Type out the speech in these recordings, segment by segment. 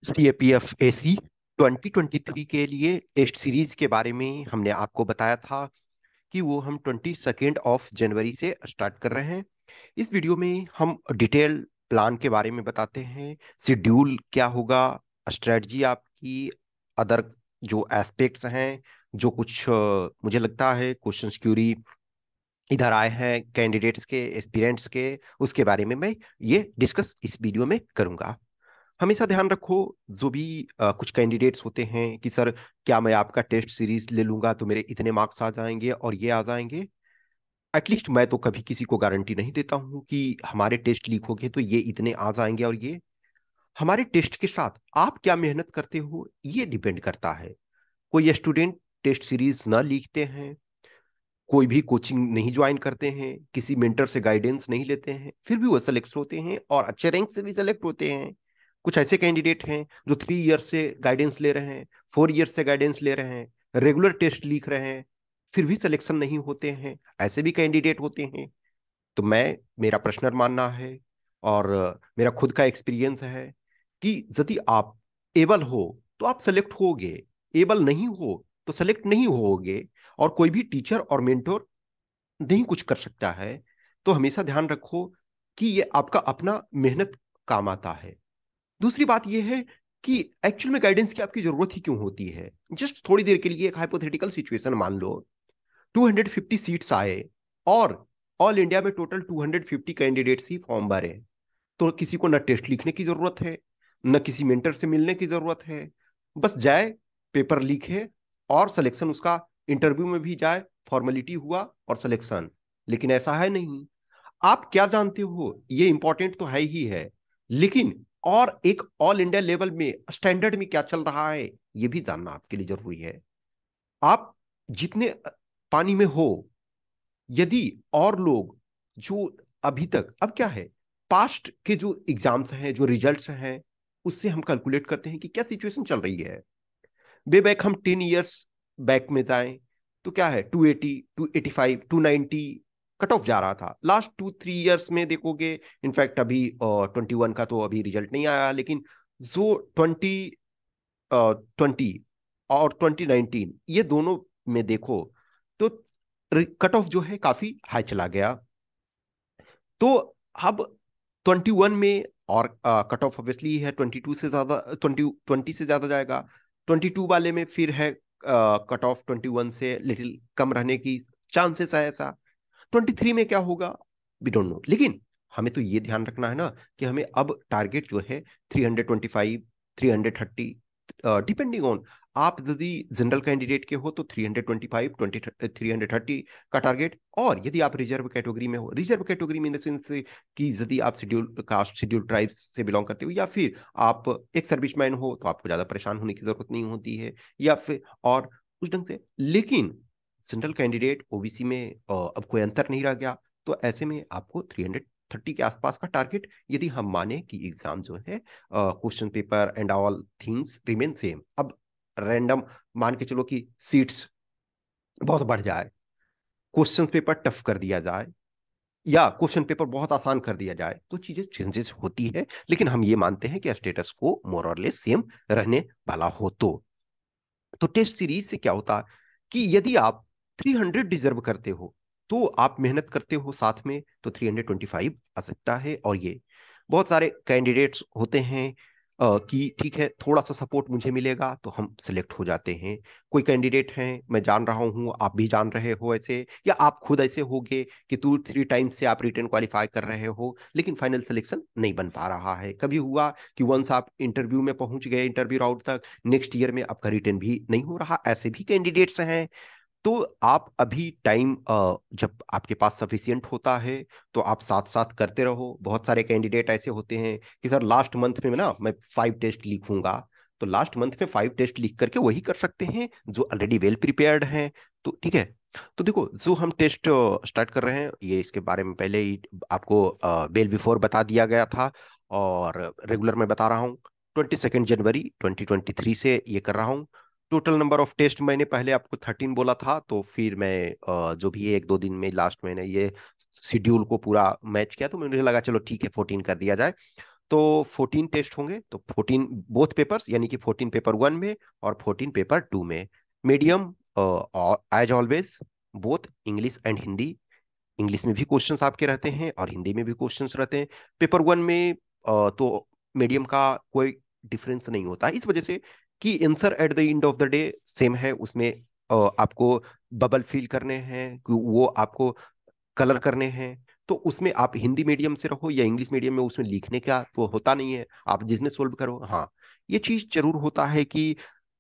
CAPF AC 2023 के लिए test series के बारे में हमने आपको बताया था कि वो हम 22 जनवरी से स्टार्ट कर रहे हैं। इस वीडियो में हम डिटेल प्लान के बारे में बताते हैं, शेड्यूल क्या होगा, स्ट्रेटजी आपकी, अदर जो एस्पेक्ट्स हैं, जो कुछ मुझे लगता है क्वेश्चन क्यूरी इधर आए हैं कैंडिडेट्स के, एस्पिरेंट्स के, उसके बारे में मैं ये डिस्कस इस वीडियो में करूंगा। हमेशा ध्यान रखो, जो भी कुछ कैंडिडेट्स होते हैं कि सर क्या मैं आपका टेस्ट सीरीज ले लूंगा तो मेरे इतने मार्क्स आ जाएंगे और ये आ जाएंगे। एटलीस्ट मैं तो कभी किसी को गारंटी नहीं देता हूं कि हमारे टेस्ट लीक हो गए तो ये इतने आ जाएंगे। और ये हमारे टेस्ट के साथ आप क्या मेहनत करते हो ये डिपेंड करता है। कोई स्टूडेंट टेस्ट सीरीज ना लिखते हैं, कोई भी कोचिंग नहीं ज्वाइन करते हैं, किसी मेंटर से गाइडेंस नहीं लेते हैं, फिर भी वो सेलेक्ट होते हैं और अच्छे रैंक से भी सेलेक्ट होते हैं। कुछ ऐसे कैंडिडेट हैं जो 3 ईयर से गाइडेंस ले रहे हैं, 4 ईयर से गाइडेंस ले रहे हैं, रेगुलर टेस्ट लिख रहे हैं, फिर भी सिलेक्शन नहीं होते हैं। ऐसे भी कैंडिडेट होते हैं। तो मैं, मेरा पर्सनल मानना है और मेरा खुद का एक्सपीरियंस है कि यदि आप एबल हो तो आप सेलेक्ट होगे, एबल नहीं हो तो सेलेक्ट नहीं होगे। और कोई भी टीचर और मेंटोर नहीं कुछ कर सकता है। तो हमेशा ध्यान रखो कि ये आपका अपना मेहनत काम आता है। दूसरी बात यह है कि एक्चुअल में गाइडेंस की आपकी जरूरत ही क्यों होती है। जस्ट थोड़ी देर के लिए एक हाइपोथेटिकल सिचुएशन मान लो, 250 सीट्स आए और ऑल इंडिया में टोटल 250 कैंडिडेट्स ही फॉर्म भरे। तो किसी को न टेस्ट लिखने की जरूरत है, न किसी मेंटर से मिलने की जरूरत है। बस जाए, पेपर लिखे और सिलेक्शन उसका, इंटरव्यू में भी जाए, फॉर्मेलिटी हुआ और सिलेक्शन। लेकिन ऐसा है नहीं। आप क्या जानते हो ये इंपॉर्टेंट तो है ही है, लेकिन और एक ऑल इंडिया लेवल में स्टैंडर्ड में क्या चल रहा है ये भी जानना आपके लिए जरूरी है। आप जितने पानी में हो, यदि और लोग जो अभी तक, अब क्या है, पास्ट के जो एग्जाम्स हैं, जो रिजल्ट्स हैं, उससे हम कैलकुलेट करते हैं कि क्या सिचुएशन चल रही है। वे बैक हम 10 ईयर्स बैक में जाएं तो क्या है, 280, 285, 290 कट ऑफ जा रहा था। लास्ट 2-3 ईयर्स में देखोगे, इनफैक्ट अभी 21 का तो अभी रिजल्ट नहीं आया, लेकिन जो 2020 और 2019 ये दोनों में देखो तो कट ऑफ जो है काफी हाई चला गया। तो अब 21 में और कट ऑफ ऑब्वियसली है 22 से ज्यादा, 20 से ज्यादा जाएगा। 22 वाले में फिर है कट ऑफ 21 से लिटिल कम रहने की चांसेस है ऐसा। 23 में क्या होगा, वी डोंट नो। लेकिन हमें तो ये ध्यान रखना है ना कि हमें अब टारगेट जो है 325, 330, डिपेंडिंग ऑन, आप यदि जनरल कैंडिडेट के हो तो 325, 330 का टारगेट। और यदि आप रिजर्व कैटेगरी में हो, रिजर्व कैटेगरी में इन द सेंस कि यदि आप शेड्यूल कास्ट, शेड्यूल ट्राइब्स से बिलोंग करते हो, या फिर आप एक सर्विसमैन हो तो आपको ज्यादा परेशान होने की जरूरत नहीं होती है, या फिर और उस ढंग से। लेकिन जनरल कैंडिडेट, ओबीसी में अब कोई अंतर नहीं रह गया। तो ऐसे में आपको 330 के आसपास का टारगेट, यदि हम माने कि एग्जाम जो है, question paper and all things remain same. अब रैंडम मान के चलो कि सीट्स बहुत बढ़ जाए, क्वेश्चन पेपर टफ कर दिया जाए, या क्वेश्चन पेपर बहुत आसान कर दिया जाए, तो चीजें चेंजेस होती है। लेकिन हम ये मानते हैं कि स्टेटस को मोर और लेस सेम रहने वाला हो। तो टेस्ट सीरीज से क्या होता है कि यदि आप 300 डिजर्व करते हो तो आप मेहनत करते हो साथ में तो 325 आ सकता है। और ये बहुत सारे कैंडिडेट्स होते हैं कि ठीक है थोड़ा सा सपोर्ट मुझे मिलेगा तो हम सिलेक्ट हो जाते हैं। कोई कैंडिडेट हैं, मैं जान रहा हूँ, आप भी जान रहे हो ऐसे, या आप खुद ऐसे होगे कि 2-3 टाइम से आप रिटर्न क्वालिफाई कर रहे हो लेकिन फाइनल सिलेक्शन नहीं बन पा रहा है। कभी हुआ कि वंस आप इंटरव्यू में पहुंच गए, इंटरव्यू राउंड तक, नेक्स्ट ईयर में आपका रिटर्न भी नहीं हो रहा, ऐसे भी कैंडिडेट्स हैं। तो आप अभी टाइम जब आपके पास सफिशियंट होता है तो आप साथ साथ करते रहो। बहुत सारे कैंडिडेट ऐसे होते हैं कि सर लास्ट मंथ में ना मैं 5 टेस्ट लिखूंगा, तो लास्ट मंथ में 5 टेस्ट लिख करके वही कर सकते हैं जो ऑलरेडी वेल प्रिपेयर्ड हैं। तो ठीक है। तो देखो, जो हम टेस्ट स्टार्ट कर रहे हैं ये इसके बारे में पहले ही आपको वेल बिफोर बता दिया गया था, और रेगुलर में बता रहा हूँ। 22 जनवरी 2023 से ये कर रहा हूँ। टोटल नंबर ऑफ टेस्ट मैंने पहले आपको 13 बोला था, तो फिर मैं जो भी 1-2 दिन में लास्ट मैंने ये शेड्यूल को पूरा मैच किया तो मुझे लगा चलो ठीक है 14 कर दिया जाए। तो 14 टेस्ट होंगे, तो 14 बोथ पेपर्स, यानी कि 14 पेपर 1 में और 14 पेपर 2 में। Medium as always both English and Hindi. English में भी क्वेश्चंस आपके रहते हैं और हिंदी में भी क्वेश्चंस रहते हैं। पेपर 1 में तो मीडियम का कोई डिफरेंस नहीं होता है, इस वजह से कि answer at the end of the day same है। उसमें आपको बबल फिल करने हैं कि वो आपको कलर करने हैं। तो उसमें आप हिंदी मीडियम से रहो या इंग्लिश मीडियम में, उसमें लिखने का तो होता नहीं है, आप जिसमें सोल्व करो। हाँ, ये चीज जरूर होता है कि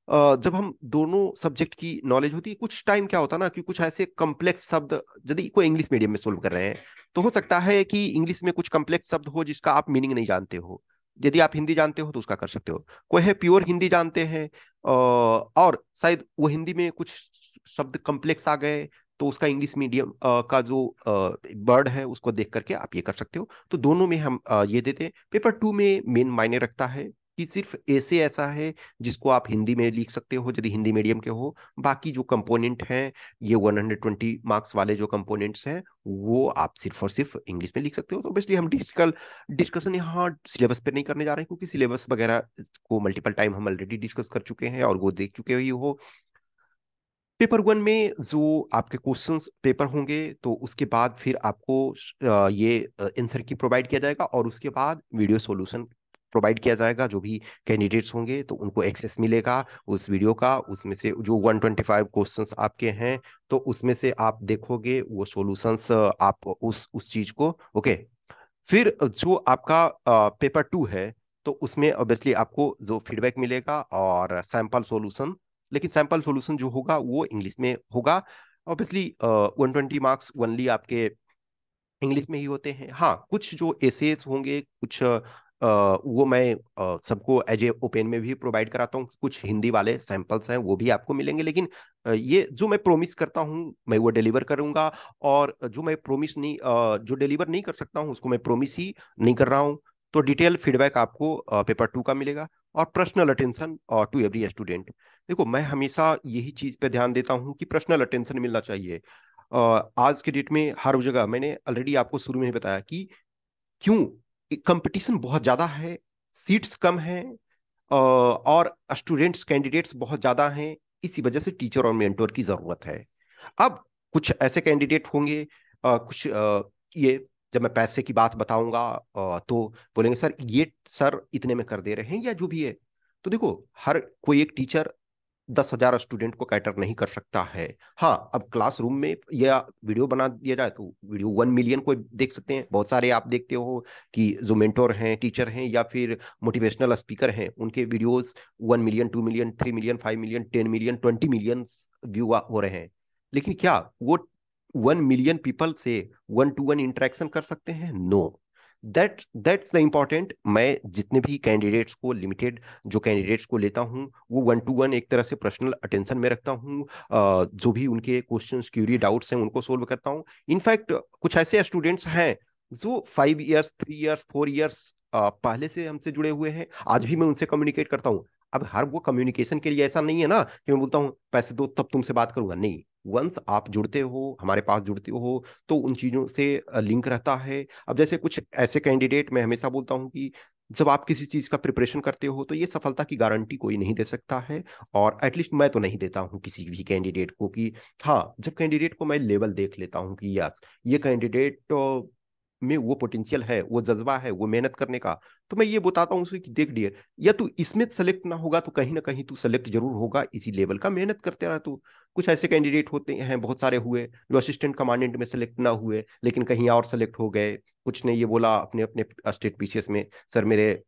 जब हम दोनों सब्जेक्ट की नॉलेज होती है, कुछ टाइम क्या होता है ना कि कुछ ऐसे कॉम्प्लेक्स शब्द यदि कोई इंग्लिश मीडियम में सोल्व कर रहे हैं, तो हो सकता है कि इंग्लिश में कुछ कॉम्प्लेक्स शब्द हो जिसका आप मीनिंग नहीं जानते हो। यदि आप हिंदी जानते हो तो उसका कर सकते हो। कोई है प्योर हिंदी जानते हैं, और शायद वो हिंदी में कुछ शब्द कॉम्प्लेक्स आ गए, तो उसका इंग्लिश मीडियम का जो वर्ड है उसको देख करके आप ये कर सकते हो। तो दोनों में हम ये देते हैं। पेपर 2 में मेन मायने रखता है कि सिर्फ ऐसे ऐसा है जिसको आप हिंदी में लिख सकते हो यदि हिंदी मीडियम के हो। बाकी जो कंपोनेंट हैं, ये 120 मार्क्स वाले जो कंपोनेंट्स हैं, वो आप सिर्फ और सिर्फ इंग्लिश में लिख सकते हो। तो बेसिकली हम डिस्कशन यहाँ सिलेबस पे नहीं करने जा रहे हैं, क्योंकि सिलेबस वगैरह को मल्टीपल टाइम हम ऑलरेडी डिस्कस कर चुके हैं और वो देख चुके ही हो। पेपर 1 में जो आपके क्वेश्चंस पेपर होंगे, तो उसके बाद फिर आपको ये आंसर की प्रोवाइड किया जाएगा, और उसके बाद वीडियो सॉल्यूशन प्रोवाइड किया जाएगा। जो भी कैंडिडेट्स होंगे तो उनको एक्सेस मिलेगा उस वीडियो का। उसमें से जो 125 क्वेश्चंस आपके हैं, तो उसमें से आप देखोगे वो सॉल्यूशंस, आप उस चीज को, ओके। फिर जो आपका पेपर 2 है, तो उसमें ऑब्वियसली आपको जो फीडबैक मिलेगा और सैंपल सॉल्यूशन। लेकिन सैंपल सॉल्यूशन जो होगा वो इंग्लिश में होगा। ऑब्वियसली 120 मार्क्स ओनली आपके इंग्लिश में ही होते हैं। हाँ, कुछ जो एसेस होंगे, कुछ वो मैं सबको एज ए ओपन में भी प्रोवाइड कराता हूँ। कुछ हिंदी वाले सैंपल्स हैं वो भी आपको मिलेंगे, लेकिन ये जो मैं प्रोमिस करता हूँ मैं वो डिलीवर करूंगा। और जो मैं प्रोमिस नहीं, जो डिलीवर नहीं कर सकता हूँ उसको मैं प्रोमिस ही नहीं कर रहा हूँ। तो डिटेल फीडबैक आपको पेपर 2 का मिलेगा। और पर्सनल अटेंशन और टू एवरी स्टूडेंट। देखो, मैं हमेशा यही चीज पे ध्यान देता हूँ कि पर्सनल अटेंशन मिलना चाहिए। आज के डेट में हर जगह, मैंने ऑलरेडी आपको शुरू में ही बताया कि क्यों कंपटीशन बहुत ज्यादा है, सीट्स कम हैं, और स्टूडेंट्स कैंडिडेट्स बहुत ज्यादा हैं। इसी वजह से टीचर और मेंटोर की जरूरत है। अब कुछ ऐसे कैंडिडेट होंगे, कुछ ये जब मैं पैसे की बात बताऊंगा तो बोलेंगे सर ये सर इतने में कर दे रहे हैं या जो भी है। तो देखो, हर कोई एक टीचर 10,000 स्टूडेंट को कैटर नहीं कर सकता है। हाँ, अब क्लासरूम में या वीडियो बना दिया जाए तो वीडियो 1 मिलियन को देख सकते हैं। बहुत सारे आप देखते हो कि जो मेंटोर हैं, टीचर हैं या फिर मोटिवेशनल स्पीकर हैं, उनके videos 1 million, 2 million, 3 million, 5 million, 10 million, 20 million view हो रहे हैं। लेकिन क्या वो 1 मिलियन पीपल से 1 to 1 इंटरेक्शन कर सकते हैं? नो। That's the important. मैं जितने भी कैंडिडेट्स को, लिमिटेड जो कैंडिडेट्स को लेता हूँ, वो 1 to 1 एक तरह से पर्सनल अटेंशन में रखता हूँ। जो भी उनके क्वेश्चंस, क्यूरी, डाउट्स हैं उनको सोल्व करता हूँ। इनफैक्ट कुछ ऐसे स्टूडेंट्स हैं जो 5 इयर्स, 3 इयर्स, 4 इयर्स पहले से हमसे जुड़े हुए हैं, आज भी मैं उनसे कम्युनिकेट करता हूँ। अब हर वो कम्युनिकेशन के लिए ऐसा नहीं है ना कि मैं बोलता हूँ पैसे दो तब तुमसे बात करूंगा, नहीं। वंस आप जुड़ते हो, हमारे पास जुड़ते हो, तो उन चीजों से लिंक रहता है। अब जैसे कुछ ऐसे कैंडिडेट, मैं हमेशा बोलता हूँ कि जब आप किसी चीज का प्रिपरेशन करते हो तो ये सफलता की गारंटी कोई नहीं दे सकता है। और एटलीस्ट मैं तो नहीं देता हूँ किसी भी कैंडिडेट को कि, हाँ, जब कैंडिडेट को मैं लेवल देख लेता हूँ कि यस, ये कैंडिडेट में वो पोटेंशियल है, वो जज्बा है, वो मेहनत करने का, तो मैं ये बताता हूँ उसे कि देख डियर, या तू इसमें सेलेक्ट ना होगा तो कहीं ना कहीं तू सेलेक्ट जरूर होगा, इसी लेवल का मेहनत करते रहा तू। कुछ ऐसे कैंडिडेट होते हैं, बहुत सारे हुए, जो असिस्टेंट कमांडेंट में सेलेक्ट ना हुए लेकिन कहीं और सेलेक्ट हो गए। कुछ ने ये बोला अपने अपने स्टेट पीसीएस में, सर मेरे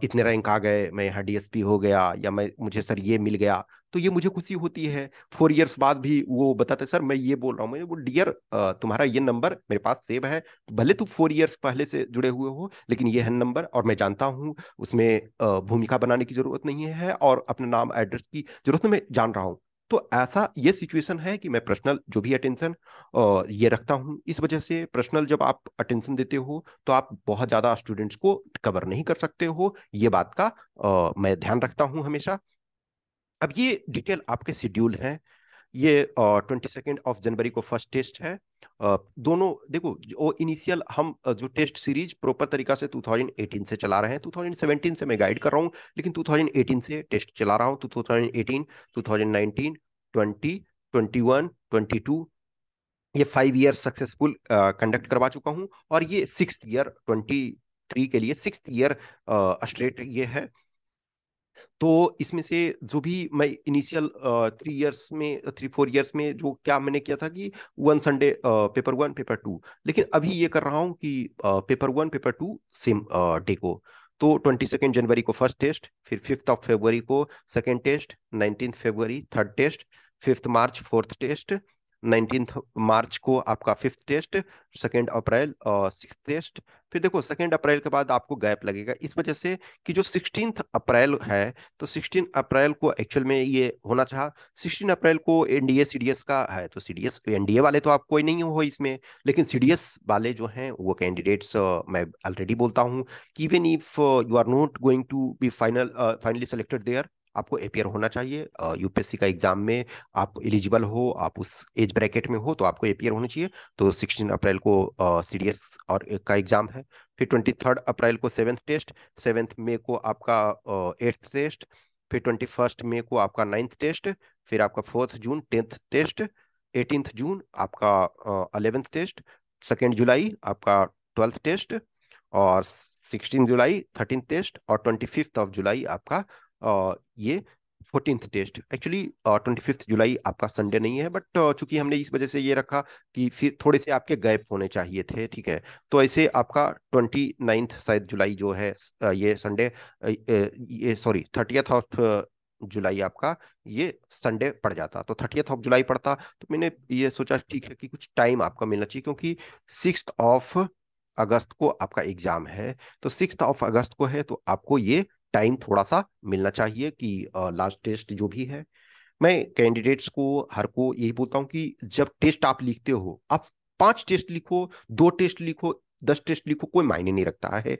इतने रैंक आ गए, मैं यहाँ डीएसपी हो गया, या मैं मुझे सर ये मिल गया। तो ये मुझे खुशी होती है। 4 इयर्स बाद भी वो बताते सर मैं ये बोल रहा हूँ, मैंने वो डियर तुम्हारा ये नंबर मेरे पास सेव है, भले तू 4 इयर्स पहले से जुड़े हुए हो, लेकिन ये है नंबर और मैं जानता हूँ उसमें भूमिका बनाने की जरूरत नहीं है और अपना नाम एड्रेस की जरूरत मैं जान रहा हूँ। तो ऐसा ये सिचुएशन है कि मैं पर्सनल जो भी अटेंशन ये रखता हूँ। इस वजह से पर्सनल जब आप अटेंशन देते हो तो आप बहुत ज्यादा स्टूडेंट्स को कवर नहीं कर सकते हो, ये बात का मैं ध्यान रखता हूँ हमेशा। अब ये डिटेल आपके शेड्यूल है। ये 22 ऑफ जनवरी को फर्स्ट टेस्ट है। दोनों देखो, जो इनिशियल हम जो टेस्ट सीरीज प्रॉपर तरीका से 2018 से चला रहे हैं, 2017 से मैं गाइड कर रहा हूँ, लेकिन 2018 से टेस्ट चला रहा हूँ। तो 2018, 2019, 20, 21, 22, ये 5 ईयर सक्सेसफुल कंडक्ट करवा चुका हूँ, और ये 6th ईयर 23 के लिए 6th ईयर स्ट्रेट ये है। तो इसमें से जो भी मैं इनिशियल 3 ईयर्स में, 3-4 ईयर्स में जो क्या मैंने किया था कि one Sunday paper one paper two, लेकिन अभी ये कर रहा हूँ कि paper one paper two same day को। तो 22 जनवरी को फर्स्ट टेस्ट, फिर 5 फरवरी को सेकेंड टेस्ट, 19 फरवरी third test, 5 March fourth test, 19 March को आपका fifth test, 2 April six test. फिर देखो 2 अप्रैल के बाद आपको गैप लगेगा, इस वजह से कि जो 16 अप्रैल है, तो 16 अप्रैल को एक्चुअल में ये होना चाहा। 16 अप्रैल को एनडीए सीडीएस का है, तो सीडीएस एनडीए वाले तो आप कोई नहीं हो इसमें, लेकिन सीडीएस वाले जो हैं वो कैंडिडेट्स, मैं ऑलरेडी बोलता हूँ कि even if you are not going to be finally selected there, आपको अपियर होना चाहिए यूपीएससी का एग्जाम में। आप एलिजिबल हो, आप उस एज ब्रैकेट में हो, तो आपको अपियर होना चाहिए। तो 16 अप्रैल को सीडीएस और का एग्जाम है। फिर 23 अप्रैल को सेवेंथ टेस्ट, 7 मई को आपका एट्थ टेस्ट, फिर 21 मई को आपका नाइन्थ टेस्ट, फिर आपका 4th जून 10th टेस्ट, 18th जून आपका 11th टेस्ट, 2 जुलाई आपका 12th टेस्ट, और 16 जुलाई 13th टेस्ट, और 25th ऑफ जुलाई आपका ये 14th टेस्ट। एक्चुअली 25th जुलाई आपका संडे नहीं है, बट चूंकि हमने इस वजह से ये रखा कि फिर थोड़े से आपके गैप होने चाहिए थे, ठीक है। तो ऐसे आपका 29th शायद जुलाई जो है ये संडे, ये सॉरी 30th ऑफ जुलाई आपका ये संडे पड़ जाता, तो 30th ऑफ जुलाई पड़ता। तो मैंने ये सोचा ठीक है कि कुछ टाइम आपका मिलना चाहिए, क्योंकि 6 अगस्त को आपका एग्जाम है। तो 6 अगस्त को है, तो आपको ये टाइम थोड़ा सा मिलना चाहिए कि लास्ट टेस्ट जो भी है। मैं कैंडिडेट्स को हर को यही बोलता हूँ कि जब टेस्ट आप लिखते हो, आप 5 टेस्ट लिखो, 2 टेस्ट लिखो, 10 टेस्ट लिखो, कोई मायने नहीं रखता है।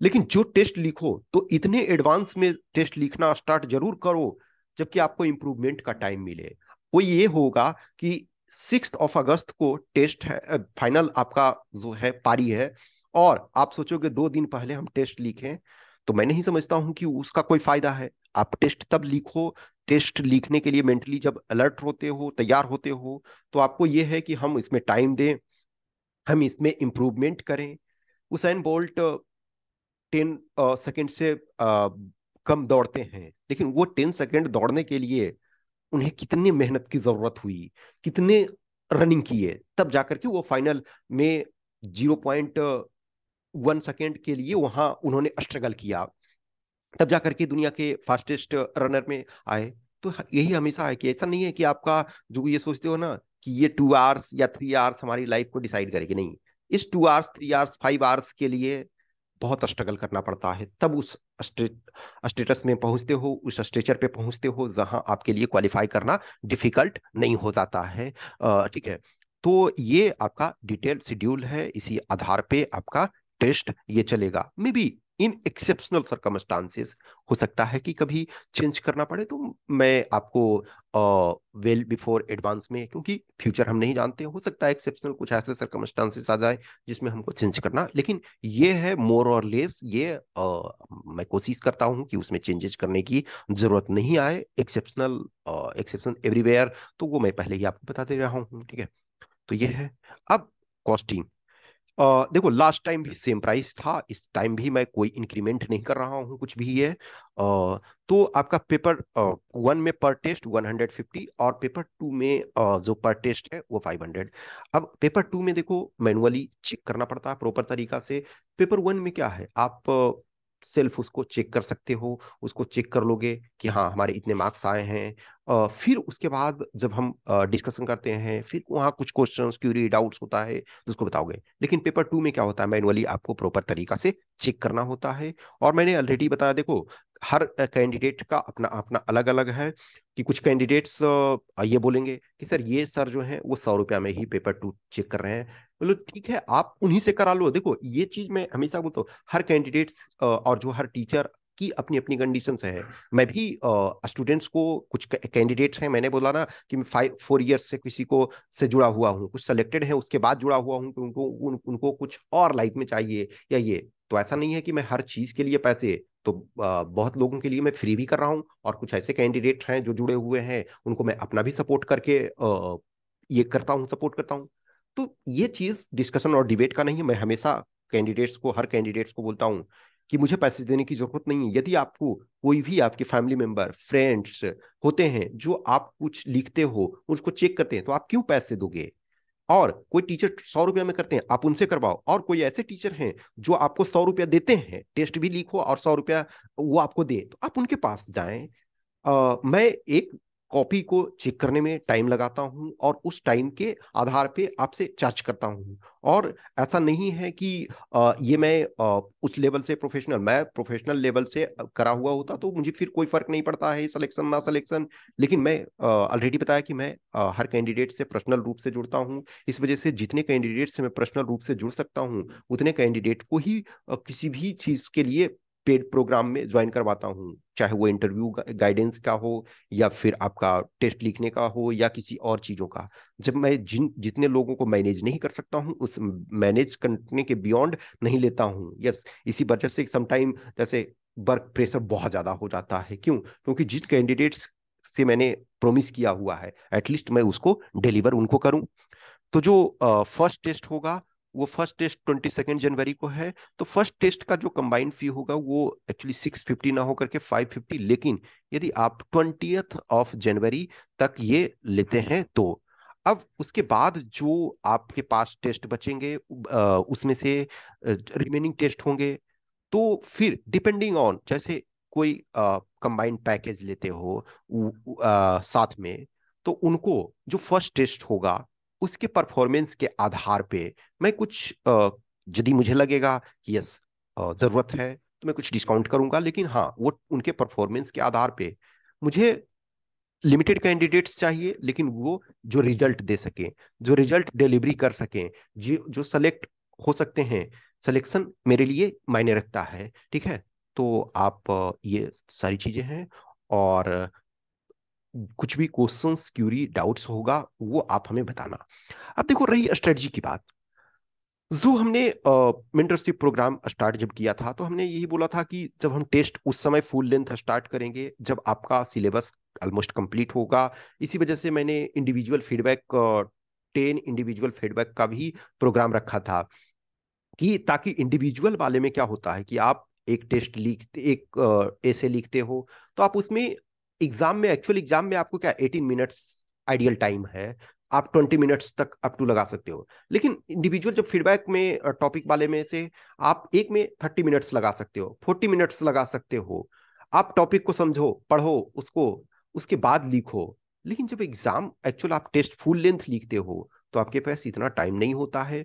लेकिन जो टेस्ट लिखो तो इतने एडवांस में टेस्ट लिखना स्टार्ट जरूर करो, जबकि आपको इम्प्रूवमेंट का टाइम मिले। वो ये होगा कि 6 अगस्त को टेस्ट है, फाइनल आपका जो है पारी है, और आप सोचोगे 2 दिन पहले हम टेस्ट लिखें, तो मैं नहीं समझता हूं कि उसका कोई फायदा है। आप टेस्ट तब लिखो, टेस्ट लिखने के लिए मेंटली जब अलर्ट होते हो, तैयार होते हो, तो आपको यह है कि हम इसमें टाइम दें, हम इसमें इम्प्रूवमेंट करें। उसैन बोल्ट 10 सेकंड से कम दौड़ते हैं, लेकिन वो 10 सेकंड दौड़ने के लिए उन्हें कितनी मेहनत की जरूरत हुई, कितने रनिंग किए, तब जाकर के वो फाइनल में 0.1 सेकेंड के लिए वहां उन्होंने स्ट्रगल किया, तब जाकर के दुनिया के फास्टेस्ट रनर में आए। तो यही हमेशा है कि ऐसा नहीं है कि आपका जो ये सोचते हो ना कि ये 2 आवर्स या 3 आवर्स हमारी लाइफ को डिसाइड करेगी, नहीं। इस 2 आवर्स 3 आवर्स 5 आवर्स के लिए बहुत स्ट्रगल करना पड़ता है, तब उस स्टेटस में पहुंचते हो, उस स्टेचर पे पहुंचते हो जहां आपके लिए क्वालिफाई करना डिफिकल्ट नहीं हो जाता है। ठीक है। तो ये आपका डिटेल शेड्यूल है, इसी आधार पे आपका टेस्ट ये चलेगा। May be in exceptional circumstances हो सकता है कि कभी चेंज करना पड़े, तो मैं आपको वेल बिफोर एडवांस में, क्योंकि फ्यूचर हम नहीं जानते, हो सकता है एक्सेप्शनल कुछ ऐसे सर्कमस्टांसेस आ जाए जिसमें हमको चेंज करना, लेकिन ये है मोर और लेस, ये मैं कोशिश करता हूं कि उसमें चेंजेस करने की जरूरत नहीं आए। एक्सेप्शनल एक्सेप्शन एवरीवेयर, तो वो मैं पहले ही आपको बता दे रहा हूँ, ठीक है। तो ये है। अब कॉस्टिंग, देखो लास्ट टाइम भी सेम प्राइस था, इस टाइम भी मैं कोई इंक्रीमेंट नहीं कर रहा हूँ कुछ भी है। तो आपका पेपर वन में पर टेस्ट 150, और पेपर टू में जो पर टेस्ट है वो 500। अब पेपर टू में देखो मैनुअली चेक करना पड़ता है प्रॉपर तरीका से। पेपर वन में क्या है, आप सेल्फ उसको चेक कर सकते हो, उसको चेक कर लोगे कि हाँ हमारे इतने मार्क्स आए हैं। फिर उसके बाद जब हम डिस्कशन करते हैं, फिर वहाँ कुछ क्वेश्चंस क्यूरी डाउट्स होता है तो उसको बताओगे। लेकिन पेपर टू में क्या होता है, मैनुअली आपको प्रॉपर तरीका से चेक करना होता है। और मैंने ऑलरेडी बताया, देखो हर कैंडिडेट का अपना अपना अलग अलग है, कि कुछ कैंडिडेट्स ये बोलेंगे कि सर ये सर जो है वो 100 रुपया में ही पेपर टू चेक कर रहे हैं। बोलो ठीक है, आप उन्हीं से करा लो। देखो ये चीज मैं हमेशा बोलता हूँ, हर कैंडिडेट्स और जो हर टीचर की अपनी अपनी कंडीशंस है। मैं भी स्टूडेंट्स को, कुछ कैंडिडेट्स हैं, मैंने बोला ना कि मैं 4 ईयर्स से किसी को से जुड़ा हुआ हूँ, कुछ सेलेक्टेड है उसके बाद जुड़ा हुआ हूँ, कि उनको कुछ और लाइफ में चाहिए या ये। तो ऐसा नहीं है कि मैं हर चीज के लिए पैसे, तो बहुत लोगों के लिए मैं फ्री भी कर रहा हूँ, और कुछ ऐसे कैंडिडेट हैं जो जुड़े हुए हैं, उनको मैं अपना भी सपोर्ट करके ये करता हूँ, सपोर्ट करता हूँ। तो ये चीज डिस्कशन और डिबेट का नहीं है। मैं हमेशा हर कैंडिडेट्स को बोलता हूँ कि मुझे पैसे देने की जरूरत नहीं है। यदि आपको कोई भी आपके फैमिली मेंबर, फ्रेंड्स होते हैं जो आप कुछ लिखते हो उसको चेक करते हैं, तो आप क्यों पैसे दोगे? और कोई टीचर 100 रुपया में करते हैं, आप उनसे करवाओ। और कोई ऐसे टीचर हैं जो आपको 100 रुपया देते हैं, टेस्ट भी लीक हो और 100 रुपया वो आपको दे, तो आप उनके पास जाएं। मैं एक कॉपी को चेक करने में टाइम लगाता हूं, और उस टाइम के आधार पे आपसे चार्ज करता हूं। और ऐसा नहीं है कि ये मैं उस लेवल से मैं प्रोफेशनल लेवल से करा हुआ होता तो मुझे फिर कोई फर्क नहीं पड़ता है सिलेक्शन ना सिलेक्शन। लेकिन मैं ऑलरेडी बताया कि मैं हर कैंडिडेट से पर्सनल रूप से जुड़ता हूं। इस वजह से जितने कैंडिडेट से मैं पर्सनल रूप से जुड़ सकता हूं, उतने कैंडिडेट को ही किसी भी चीज के लिए पेड प्रोग्राम में ज्वाइन करवाता हूँ, चाहे वो इंटरव्यू गाइडेंस का हो, या फिर आपका टेस्ट लिखने का हो, या किसी और चीजों का। जब मैं जितने लोगों को मैनेज नहीं कर सकता हूँ, उस मैनेज करने के बियॉन्ड नहीं लेता हूँ। यस, इसी वजह से समटाइम जैसे वर्क प्रेशर बहुत ज्यादा हो जाता है। क्यों? क्योंकि जिस कैंडिडेट्स से मैंने प्रोमिस किया हुआ है, एटलीस्ट मैं उसको डिलीवर उनको करूं। तो जो फर्स्ट टेस्ट होगा, वो फर्स्ट टेस्ट 22 जनवरी को है। तो फर्स्ट टेस्ट का जो कंबाइंड फी होगा वो एक्चुअली 650 ना होकर के 550। लेकिन यदि आप 20 जनवरी तक ये लेते हैं तो अब उसके बाद जो आपके पास टेस्ट बचेंगे, उसमें से रिमेनिंग टेस्ट होंगे। तो फिर डिपेंडिंग ऑन, जैसे कोई कंबाइंड पैकेज लेते हो साथ में, तो उनको जो फर्स्ट टेस्ट होगा उसके परफॉर्मेंस के आधार पे मैं कुछ यदि मुझे लगेगा कि यस जरूरत है, तो मैं कुछ डिस्काउंट करूंगा। लेकिन हाँ, वो उनके परफॉर्मेंस के आधार पे। मुझे लिमिटेड कैंडिडेट्स चाहिए, लेकिन वो जो रिजल्ट दे सके, जो रिजल्ट डिलीवरी कर सकें, जो सेलेक्ट हो सकते हैं। सिलेक्शन मेरे लिए मायने रखता है, ठीक है। तो आप ये सारी चीजें हैं। और कुछ भी क्वेश्चंस, क्यूरी, डाउट्स होगा वो आप हमें बताना। अब देखो, रही स्ट्रेटजी की बात। जो हमने मेंटरशिप प्रोग्राम स्टार्ट जब किया था, तो हमने यही बोला था कि जब हम टेस्ट उस समय फुल लेंथ स्टार्ट करेंगे जब आपका सिलेबस ऑलमोस्ट कंप्लीट होगा। इसी वजह से मैंने इंडिविजुअल फीडबैक, 10 इंडिविजुअल फीडबैक का भी प्रोग्राम रखा था, कि ताकि इंडिविजुअल वाले में क्या होता है कि आप एक टेस्ट लिखते, एक ऐसे लिखते हो, तो आप उसमें एग्जाम में, एक्चुअल एग्जाम में आपको क्या 18 मिनट्स आइडियल टाइम है, आप 20 मिनट्स तक अप टू लगा सकते हो। लेकिन इंडिविजुअल जब फीडबैक में टॉपिक वाले में से आप एक में 30 मिनट्स लगा सकते हो, 40 मिनट्स लगा सकते हो। आप टॉपिक को समझो, पढ़ो उसको, उसके बाद लिखो। लेकिन जब एग्जाम एक्चुअल आप टेस्ट फुल लेंथ लिखते हो, तो आपके पास इतना टाइम नहीं होता है।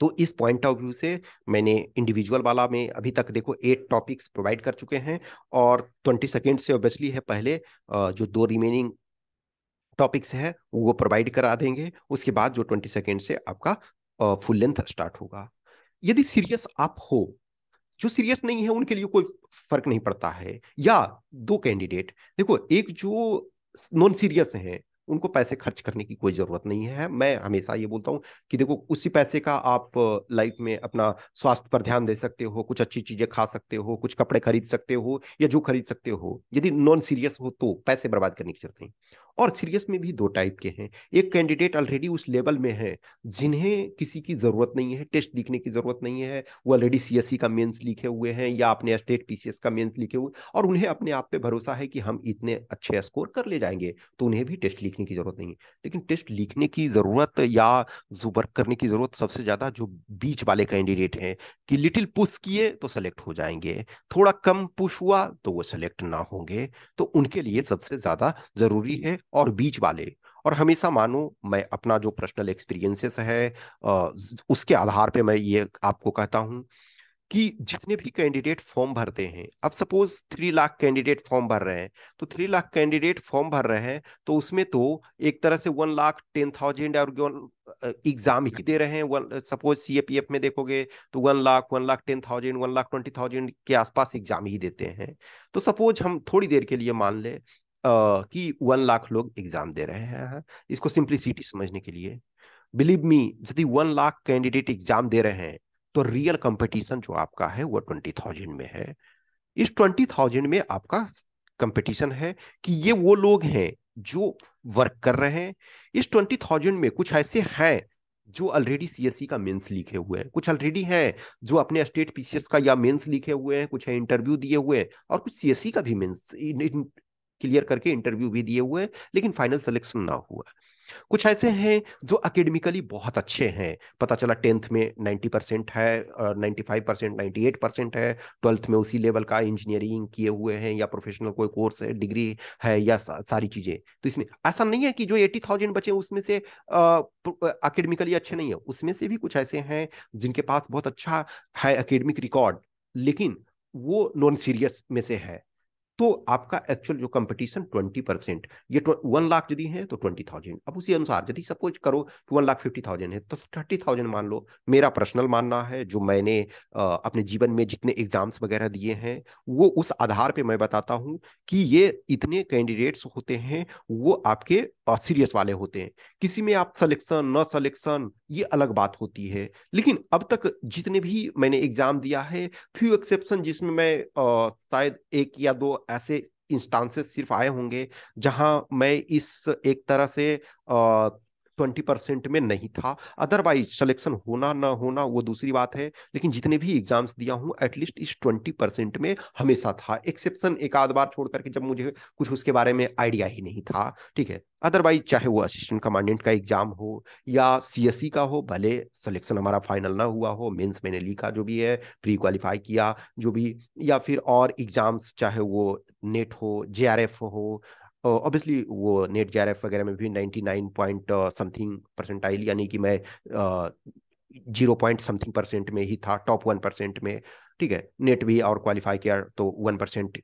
तो इस पॉइंट ऑफ व्यू से मैंने इंडिविजुअल वाला में अभी तक देखो 8 टॉपिक्स प्रोवाइड कर चुके हैं। और 20 सेकेंड से ऑब्वियसली है पहले, जो दो रिमेनिंग टॉपिक्स है वो प्रोवाइड करा देंगे। उसके बाद जो 20 सेकेंड से आपका फुल लेंथ स्टार्ट होगा। यदि सीरियस आप हो, जो सीरियस नहीं है उनके लिए कोई फर्क नहीं पड़ता है। या दो कैंडिडेट, देखो, एक जो नॉन सीरियस हैं, उनको पैसे खर्च करने की कोई जरूरत नहीं है। मैं हमेशा ये बोलता हूँ कि देखो, उसी पैसे का आप लाइफ में अपना स्वास्थ्य पर ध्यान दे सकते हो, कुछ अच्छी चीजें खा सकते हो, कुछ कपड़े खरीद सकते हो, या जो खरीद सकते हो। यदि नॉन सीरियस हो तो पैसे बर्बाद करने की जरूरत नहीं। और सीरियस में भी दो टाइप के हैं। एक कैंडिडेट ऑलरेडी उस लेवल में है जिन्हें किसी की जरूरत नहीं है, टेस्ट लिखने की जरूरत नहीं है। वो ऑलरेडी सीएससी का मेंस लिखे हुए हैं, या अपने स्टेट पीसीएस का मेंस लिखे हुए, और उन्हें अपने आप पे भरोसा है कि हम इतने अच्छे स्कोर कर ले जाएंगे, तो उन्हें भी टेस्ट लिखने की जरूरत नहीं है। लेकिन टेस्ट लिखने की जरूरत, या जो वर्क करने की जरूरत, सबसे ज्यादा जो बीच वाले कैंडिडेट हैं, कि लिटिल पुश किए तो सेलेक्ट हो जाएंगे, थोड़ा कम पुश हुआ तो वो सेलेक्ट ना होंगे। तो उनके लिए सबसे ज्यादा जरूरी है, और बीच वाले। और हमेशा मानो, मैं अपना जो पर्सनल एक्सपीरियंसेस है उसके आधार पे मैं ये आपको कहता हूँ कि जितने भी कैंडिडेट फॉर्म भरते हैं, अब सपोज 3 लाख कैंडिडेट फॉर्म भर रहे हैं, तो 3 लाख कैंडिडेट फॉर्म भर रहे हैं, तो उसमें तो एक तरह से 1,10,000 और एग्जाम ही दे रहे हैं। वन सपोज सीएपीएफ में देखोगे तो 1 लाख, 1,10,000, 1,20,000 के आसपास एग्जाम ही देते हैं। तो सपोज हम थोड़ी देर के लिए मान ले कि 1 लाख लोग एग्जाम दे रहे हैं, इसको सिंप्लिसिटी समझने के लिए। बिलीव मी, यदि 1 लाख कैंडिडेट एग्जाम दे रहे हैं, तो रियल कंपटीशन जो आपका है वो 20,000 में है। इस 20,000 में आपका कंपटीशन है कि ये वो लोग हैं जो वर्क कर रहे हैं। इस 20,000 में कुछ ऐसे हैं जो ऑलरेडी सीएससी का मेंस लिखे हुए हैं, कुछ ऑलरेडी हैं जो अपने स्टेट पीसीएस का या मेंस लिखे हुए हैं, कुछ है इंटरव्यू दिए हुए हैं, और कुछ सीएससी का भी मेंस क्लियर करके इंटरव्यू भी दिए हुए हैं, लेकिन फाइनल सिलेक्शन ना हुआ। कुछ ऐसे हैं जो अकेडमिकली बहुत अच्छे हैं, पता चला 10th में 90% है, 95%, 98% है, 12th में उसी लेवल का इंजीनियरिंग किए हुए हैं या प्रोफेशनल कोई कोर्स है, डिग्री है, या सारी चीजें। तो इसमें ऐसा नहीं है कि जो 80,000 बचे उसमें से अकेडमिकली अच्छे नहीं है, उसमें से भी कुछ ऐसे हैं जिनके पास बहुत अच्छा है एकेडमिक रिकॉर्ड, लेकिन वो नॉन सीरियस में से है। तो आपका एक्चुअल जो कंपटीशन 20%, ये 1 लाख यदि है तो 20,000, अब उसी अनुसार यदि सपोज करो कि 1,50,000 है तो 30,000 मान लो। मेरा पर्सनल मानना है, जो मैंने अपने जीवन में जितने एग्जाम्स वगैरह दिए हैं, वो उस आधार पे मैं बताता हूँ कि ये इतने कैंडिडेट्स होते हैं, वो आपके सीरियस वाले होते हैं। किसी में आप सिलेक्शन न सिलेक्शन ये अलग बात होती है, लेकिन अब तक जितने भी मैंने एग्जाम दिया है, फ्यू एक्सेप्शन जिसमें मैं शायद एक या दो ऐसे इंस्टांसेस सिर्फ आए होंगे जहां मैं इस एक तरह से 20% में नहीं था। अदरवाइज सिलेक्शन होना ना होना वो दूसरी बात है, लेकिन जितने भी एग्जाम्स दिया हूं एटलीस्ट इस 20% में हमेशा था। एक्सेप्शन एक आध बार छोड़ करके जब मुझे कुछ उसके बारे में आइडिया ही नहीं था, ठीक है। अदरवाइज चाहे वो असिस्टेंट कमांडेंट का एग्जाम हो या सीएससी का हो, भले सिलेक्शन हमारा फाइनल ना हुआ हो, मेंस मैंने लिखा जो भी है, प्री क्वालिफाई किया जो भी, या फिर और एग्जाम्स चाहे वो नेट हो, जेआरएफ हो। ऑब्वियसली वो नेट जेआरएफ वगैरह में भी 99 पॉइंट समथिंग परसेंटाइल, यानी कि मैं 0 पॉइंट समथिंग परसेंट में ही था, टॉप 1% में, ठीक है। नेट भी और क्वालिफाई किया तो 1%,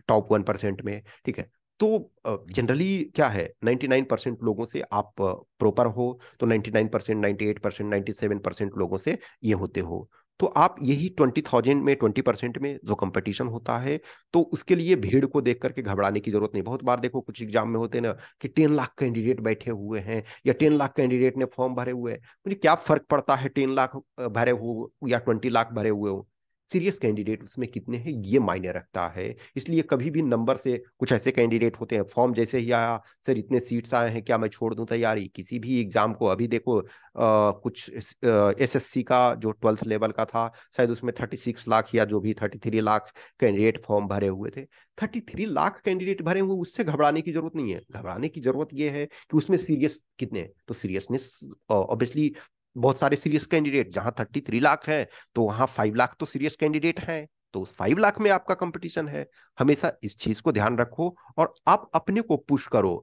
टॉप 1% में, ठीक है। तो जनरली क्या है, 99% लोगों से आप प्रॉपर हो, तो 99%, 98%, 97% लोगों से ये होते हो। तो आप यही 20,000 में 20% में जो कंपटीशन होता है, तो उसके लिए भीड़ को देख करके घबराने की जरूरत नहीं। बहुत बार देखो कुछ एग्जाम में होते हैं ना कि 10 लाख कैंडिडेट बैठे हुए हैं या 10 लाख कैंडिडेट ने फॉर्म भरे हुए हैं, मुझे क्या फर्क पड़ता है 10 लाख भरे हो या 20 लाख भरे हुए हो। सीरियस कैंडिडेट उसमें कितने हैं ये मायने रखता है। इसलिए कभी भी नंबर से, कुछ ऐसे कैंडिडेट होते हैं फॉर्म जैसे ही आया, सर इतने सीट्स आए हैं क्या मैं छोड़ दूं तैयारी, किसी भी एग्जाम को। अभी देखो कुछ एसएससी का जो 12th लेवल का था, शायद उसमें 36 लाख या जो भी 33 लाख कैंडिडेट फॉर्म भरे हुए थे। 33 लाख कैंडिडेट भरे हुए, उससे घबराने की जरूरत नहीं है। घबराने की जरूरत यह है कि उसमें सीरियस कितने हैं। तो सीरियसनेस ऑब्वियसली, बहुत सारे सीरियस कैंडिडेट, जहां 33 लाख है तो वहां 5 लाख तो सीरियस कैंडिडेट हैं, तो उस 5 लाख में आपका कंपटीशन है। हमेशा इस चीज को ध्यान रखो और आप अपने को पुश करो।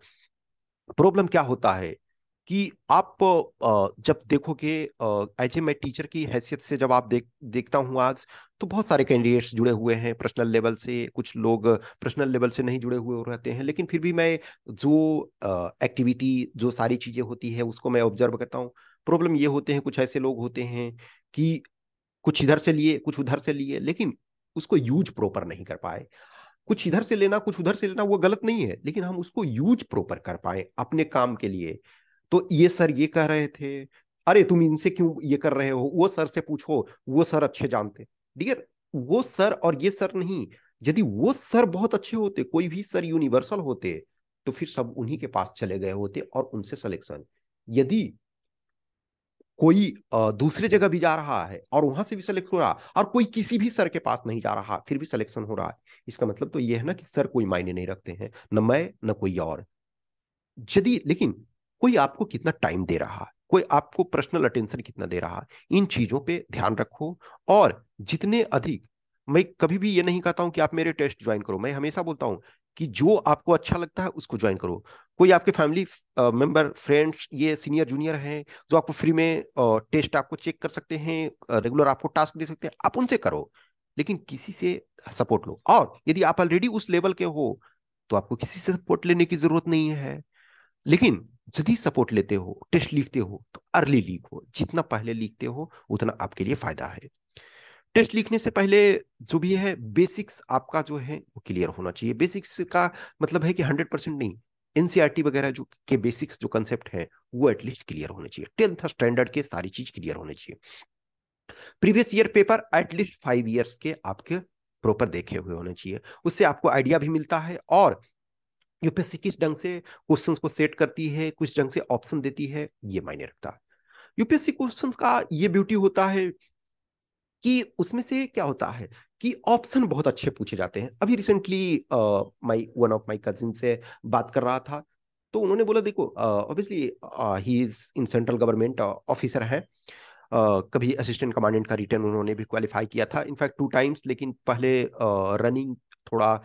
प्रॉब्लम क्या होता है कि आप जब देखोगे, एज ए मैं टीचर की हैसियत से जब आप देखता हूँ आज, तो बहुत सारे कैंडिडेट्स जुड़े हुए हैं पर्सनल लेवल से, कुछ लोग पर्सनल लेवल से नहीं जुड़े हुए रहते हैं, लेकिन फिर भी मैं जो एक्टिविटी, जो सारी चीजें होती है उसको मैं ऑब्जर्व करता हूँ। प्रॉब्लम ये होते हैं, कुछ ऐसे लोग होते हैं कि कुछ इधर से लिए कुछ उधर से लिए, लेकिन उसको यूज प्रॉपर नहीं कर पाए। कुछ इधर से लेना कुछ उधर से लेना वो गलत नहीं है, लेकिन हम उसको यूज प्रॉपर कर पाए अपने काम के लिए। तो ये सर ये कह रहे थे, अरे तुम इनसे क्यों ये कर रहे हो, वो सर से पूछो, वो सर अच्छे जानते। डियर, वो सर और ये सर नहीं। यदि वो सर बहुत अच्छे होते, कोई भी सर यूनिवर्सल होते, तो फिर सब उन्हीं के पास चले गए होते और उनसे सिलेक्शन। यदि कोई दूसरे जगह भी जा रहा है और वहां से भी सेलेक्ट हो रहा, और कोई किसी भी सर के पास नहीं जा रहा फिर भी सिलेक्शन हो रहा है, इसका मतलब तो यह है ना कि सर कोई मायने नहीं रखते हैं, न मैं न कोई और। यदि लेकिन कोई आपको कितना टाइम दे रहा है, कोई आपको पर्सनल अटेंशन कितना दे रहा है, इन चीजों पे ध्यान रखो। और जितने अधिक मैं कभी भी ये नहीं कहता हूं कि आप मेरे टेस्ट ज्वाइन करो, मैं हमेशा बोलता हूं कि जो आपको अच्छा लगता है उसको ज्वाइन करो। कोई आपके फैमिली मेंबर, फ्रेंड्स, ये सीनियर जूनियर हैं जो आपको फ्री में टेस्ट आपको चेक कर सकते हैं, रेगुलर आपको टास्क दे सकते हैं, आप उनसे करो। लेकिन किसी से सपोर्ट लो। और यदि आप ऑलरेडी उस लेवल के हो तो आपको किसी से सपोर्ट लेने की जरूरत नहीं है। लेकिन यदि सपोर्ट लेते हो, टेस्ट लिखते हो, तो अर्ली लीक हो, जितना पहले लिखते हो उतना आपके लिए फायदा है। टेस्ट लिखने से पहले जो भी है बेसिक्स आपका जो है वो क्लियर होना चाहिए। बेसिक्स का मतलब है कि 100% नहीं, एनसीईआरटी वगैरह जो के बेसिक्स जो कंसेप्ट है वो एटलीस्ट क्लियर होने चाहिए। 10th स्टैंडर्ड के सारी चीज क्लियर होने चाहिए। Previous year paper at least 5 years के आपके प्रॉपर देखे हुए होने चाहिए। उससे आपको आइडिया भी मिलता है। और यूपीएससी किस ढंग से क्वेश्चंस को सेट करती है, किस ढंग से ऑप्शन देती है, ये मायने रखता है। यूपीएससी क्वेश्चंस का ये ब्यूटी होता है कि उसमें से क्या होता है कि ऑप्शन बहुत अच्छे पूछे जाते हैं। अभी recently my one of my cousin से बात कर रहा था, तो उन्होंने बोला देखो, obviously he is in central government officer है। कभी असिस्टेंट कमांडेंट का रिटर्न उन्होंने भी क्वालिफाई किया था, इनफैक्ट 2 टाइम्स। लेकिन पहले रनिंग थोड़ा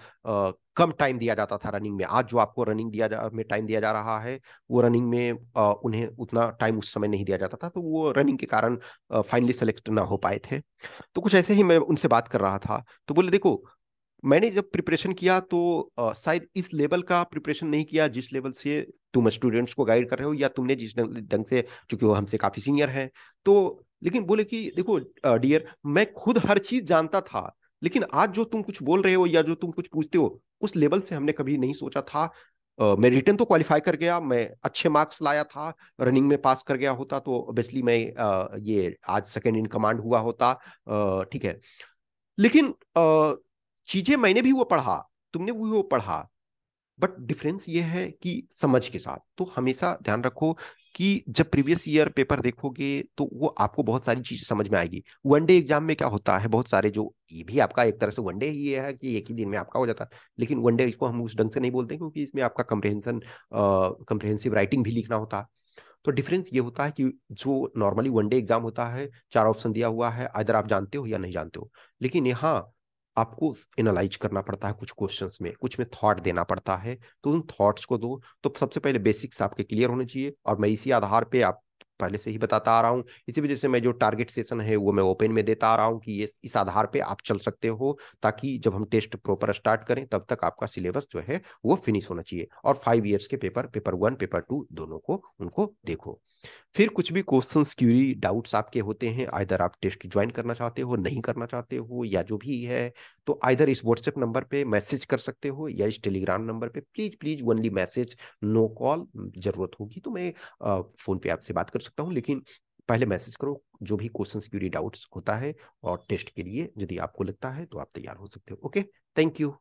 कम टाइम दिया जाता था रनिंग में। आज जो आपको रनिंग में टाइम दिया जा रहा है, वो रनिंग में उन्हें उतना टाइम उस समय नहीं दिया जाता था, तो वो रनिंग के कारण फाइनली सेलेक्ट ना हो पाए थे। तो कुछ ऐसे ही मैं उनसे बात कर रहा था, तो बोले देखो, मैंने जब प्रिपरेशन किया तो शायद इस लेवल का प्रिपरेशन नहीं किया जिस लेवल से तुम स्टूडेंट्स को गाइड कर रहे हो, या तुमने जिस ढंग से, चूंकि वो हमसे काफी सीनियर है। तो लेकिन बोले कि देखो डियर, मैं खुद हर चीज जानता था, लेकिन आज जो तुम कुछ बोल रहे हो या जो तुम कुछ पूछते हो उस लेवल से हमने कभी नहीं सोचा था। मैं रिटर्न तो क्वालिफाई कर गया, मैं अच्छे मार्क्स लाया था, रनिंग में पास कर गया होता तो ऑब्वियसली मैं ये आज सेकंड इन कमांड हुआ होता। ठीक है। लेकिन चीजें मैंने भी वो पढ़ा, तुमने भी वो पढ़ा, बट डिफरेंस ये है कि समझ के साथ। तो हमेशा ध्यान रखो कि जब प्रीवियस ईयर पेपर देखोगे तो वो आपको बहुत सारी चीज समझ में आएगी। वनडे एग्जाम में क्या होता है, बहुत सारे जो, ये भी आपका एक तरह से वनडे ही है कि एक ही दिन में आपका हो जाता है, लेकिन वनडे इसको हम उस ढंग से नहीं बोलते क्योंकि इसमें आपका कंप्रहेंसिव राइटिंग भी लिखना होता है। तो डिफरेंस ये होता है कि जो नॉर्मली वनडे एग्जाम होता है, 4 ऑप्शन दिया हुआ है, इधर आप जानते हो या नहीं जानते हो। लेकिन यहाँ आपको एनालाइज करना पड़ता है, कुछ क्वेश्चंस में कुछ में थॉट देना पड़ता है। तो उन थॉट्स को दो। तो सबसे पहले बेसिक्स आपके क्लियर होने चाहिए, और मैं इसी आधार पे आप पहले से ही बताता आ रहा हूँ। इसी वजह से मैं जो टारगेट सेशन है वो मैं ओपन में देता आ रहा हूँ कि ये इस आधार पे आप चल सकते हो, ताकि जब हम टेस्ट प्रॉपर स्टार्ट करें तब तक आपका सिलेबस जो है वो फिनिश होना चाहिए। और 5 इयर्स के पेपर, पेपर 1 पेपर 2 दोनों को उनको देखो। फिर कुछ भी क्वेश्चंस, क्यूरी, डाउट्स आपके होते हैं, आइदर आप टेस्ट ज्वाइन करना चाहते हो, नहीं करना चाहते हो, या जो भी है, तो आइदर इस व्हाट्सएप नंबर पे मैसेज कर सकते हो या इस टेलीग्राम नंबर पे। Please please only message, no call. जरूरत होगी तो मैं फोन पे आपसे बात कर सकता हूँ, लेकिन पहले मैसेज करो जो भी क्वेश्चंस, क्यूरी, डाउट्स होता है। और टेस्ट के लिए यदि आपको लगता है तो आप तैयार हो सकते हो। Okay, thank you.